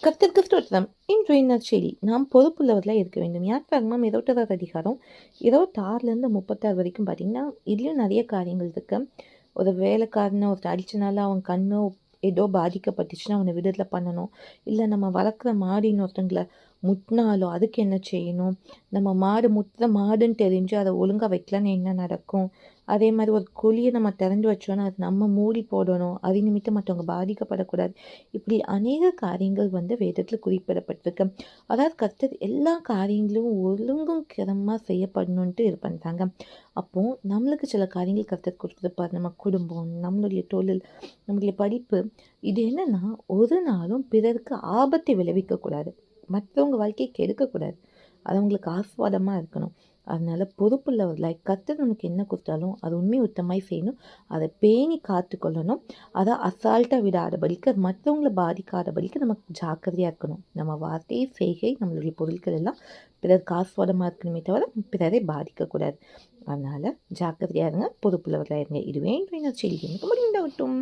கர்த்தருக்கு ஸ்தோத்திரம். இன்றைய நற்செய்தி நாம் பொறுப்புள்ளவர்களாக இருக்க வேண்டும். யாத்ராகமம் 21வது அதிகாரம் 26லேருந்து 36 வரைக்கும் பார்த்தீங்கன்னா, இதுலேயும் நிறைய காரியங்கள் இருக்கு. ஒரு வேலைக்காரனை ஒருத்தர் அடிச்சனால அவன் கண்ணோ ஏதோ பாதிக்கப்பட்டுச்சுன்னா அவனை விடுதலை பண்ணணும். இல்லை நம்ம வளர்க்குற மாடின்னு ஒருத்தங்களை முட்டினாலோ அதுக்கு என்ன செய்யணும், நம்ம மாடு முட்டுற மாடுன்னு தெரிஞ்சு அதை ஒழுங்காக வைக்கலன்னு என்ன நடக்கும், அதே மாதிரி ஒரு குழியை நம்ம திறந்து வச்சோன்னா அது நம்ம மூடி போடணும், அது நிமித்தம் மற்றவங்க பாதிக்கப்படக்கூடாது. இப்படி அநேக காரியங்கள் வேதத்தில் குறிப்பிடப்பட்டிருக்கு. அதாவது கர்த்தர் எல்லா காரியங்களும் ஒழுங்கும் கிரமமாக செய்யப்படணுன்ட்டு இது பண்ணுறாங்க. அப்போது நம்மளுக்கு சில காரியங்கள் கர்த்தர் கொடுத்துருப்பார். நம்ம குடும்பம், நம்மளுடைய தொழில், நம்மளுடைய படிப்பு, இது என்னன்னா ஒரு நாளும் பிறருக்கு ஆபத்தை விளைவிக்கக்கூடாது, மற்றவங்க வாழ்க்கையை கெடுக்கக்கூடாது, அது அவங்களுக்கு ஆஸ்வாதமாக இருக்கணும். அதனால பொறுப்புள்ளவர்களாய் கர்த்தர் நமக்கு என்ன கொடுத்தாலும் அது உண்மை உத்தமாய் செய்யணும், அதை பேணி காத்து கொள்ளணும், அதை அசால்ட்டாக விடாதபடிக்கு, அது மற்றவங்களை பாதிக்காதபடிக்கு நமக்கு ஜாக்கிரதையாக இருக்கணும். நம்ம வார்த்தை, செய்கை, நம்மளுடைய பொருட்கள் எல்லாம் பிறருக்கு ஆஸ்வாதமாக இருக்கணுமே தவிர பிறரை பாதிக்கக்கூடாது. அதனால் ஜாக்கிரதையாக இருங்க, பொறுப்புள்ளவர்களாக இருங்க. இதுவே இன்றைய செய்தி. எனக்கு முடிந்தாகட்டும்.